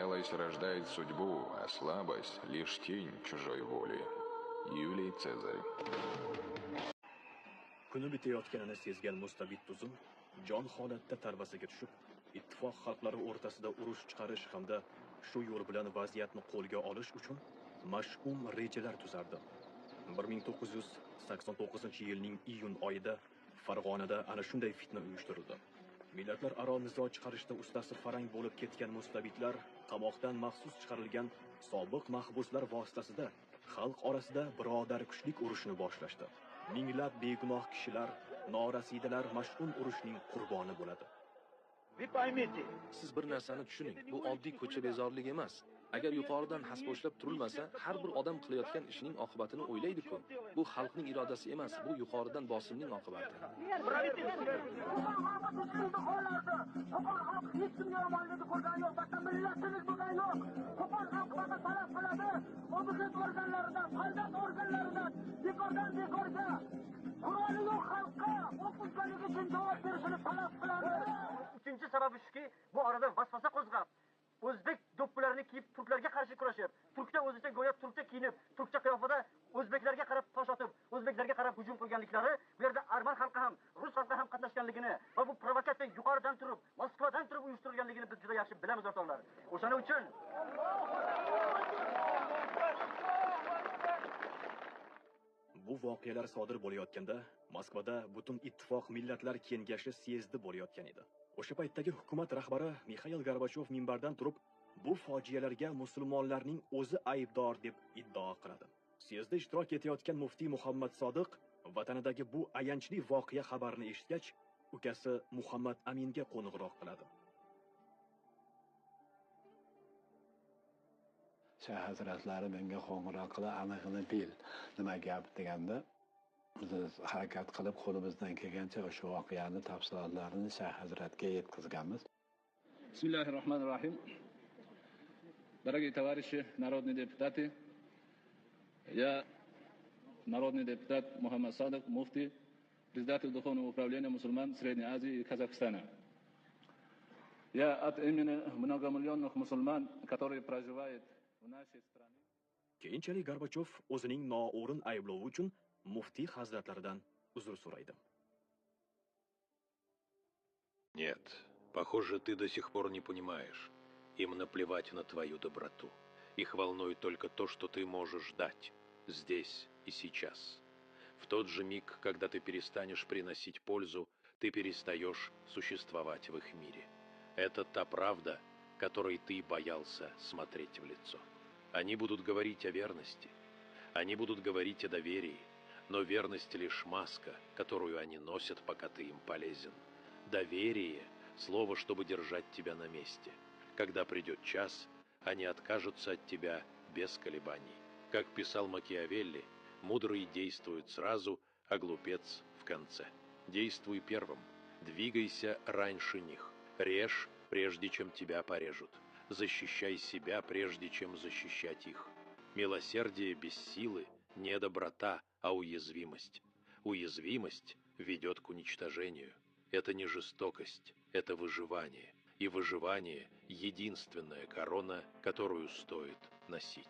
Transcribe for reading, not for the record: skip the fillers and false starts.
Смелость рождает судьбу, а слабость — лишь тень чужой воли. Юлий Цезарь. Kuni bitayotganini sezgan mustabid tuzum jon holatda tarbasiga tushib, ittifoq xalqlari o'rtasida urush chiqarish hamda shu yo'l bilan vaziyatni qo'lga olish uchun mash'um rejalar tuzardi. 1989-yilning iyun oyida Farg'onada ana shunday fitna uyushtirildi. Millatlararo nizo chiqarishda ustasi farang bo'lib ketgan mustabidlar qamoqdan maxsus chiqarilgan sobiq mahbuslar vositasida xalq orasida birodarkushlik urushini boshlashdi. Minglab begunoh kishilar, norasidalar mash'um urushning qurboni bo'ladi. Siz bir narsani tushuning, bu oddiy ko'cha bezorlik emas. Agar yuqoridan hasboshlab turilmasa, har bir odam qilayotgan ishining oqibatini o'ylaydi-ku. Bu xalqning irodasi emas, bu yuqoridan bosimning oqibati. Uchinchi sababi shuki, bu orada vasvasa qo'zg'ab, o'zbek do'ppalarini kiyib turklarga qarshi kurashib, turkcha o'zicha go'yo turkcha kiyinib, turkcha qiyofada o'zbeklarga qarab tosh otib, o'zbeklarga qarab hujum qilganliklari, bu yerda arman xalqi ham, rus xalqi ham qatnashganligini va bu provokatsiya yuqoridan turib, Moskvadan turib uyushtirilganligini biz juda yaxshi bilamiz o'rtoqlar. O'shaning uchun bu voqealar sodir bo'layotganda Moskvada butun ittifoq millatlar kengashi syezdi bo'layotgan edi. O'sha paytdagi hukumat rahbari Mixail Gorbachov minbardan turib, bu fojialarga musulmonlarning o'zi aybdor deb iddao qiladi. Syezda ishtirok etayotgan muftiy Muhammad Sodiq vatanidagi bu ayanchli voqea xabarini eshitgach, ukasi Muhammad Aminga qo'ng'iroq qiladi. Shayx hazratlari menga qo'ng'iroq qilib, aniqini bil, nima gap deganda, biz harakat qilib qo'limizdan kelgancha o'sha voqeani tafsilotlarini Shayx hazratga yetkazganmiz. Bismillahirrahmanirrahim. Дорогие товарищи, народные депутаты, я народный депутат Мухаммад Садык, муфти, председатель Духовного управления мусульман Средней Азии и Казахстана. Я от имени многомиллионных мусульман, которые проживают в нашей стране. Keyinchalik Gorbachov o'zining noo'rin ayblovi uchun muftiy hazratlaridan uzr so'raydi. Нет, похоже, ты до сих пор не понимаешь. Им наплевать на твою доброту. Их волнует только то, что ты можешь дать здесь и сейчас. В тот же миг, когда ты перестанешь приносить пользу, ты перестаешь существовать в их мире. Это та правда, которой ты боялся смотреть в лицо. Они будут говорить о верности, они будут говорить о доверии, но верность лишь маска, которую они носят, пока ты им полезен. Доверие – слово, чтобы держать тебя на месте. Когда придет час, они откажутся от тебя без колебаний. Как писал Макиавелли, мудрый действует сразу, а глупец в конце. Действуй первым, двигайся раньше них, режь, прежде чем тебя порежут. Защищай себя, прежде чем защищать их. Милосердие без силы не доброта, а уязвимость. Уязвимость ведет к уничтожению. Это не жестокость, это выживание. И выживание – единственная корона, которую стоит носить.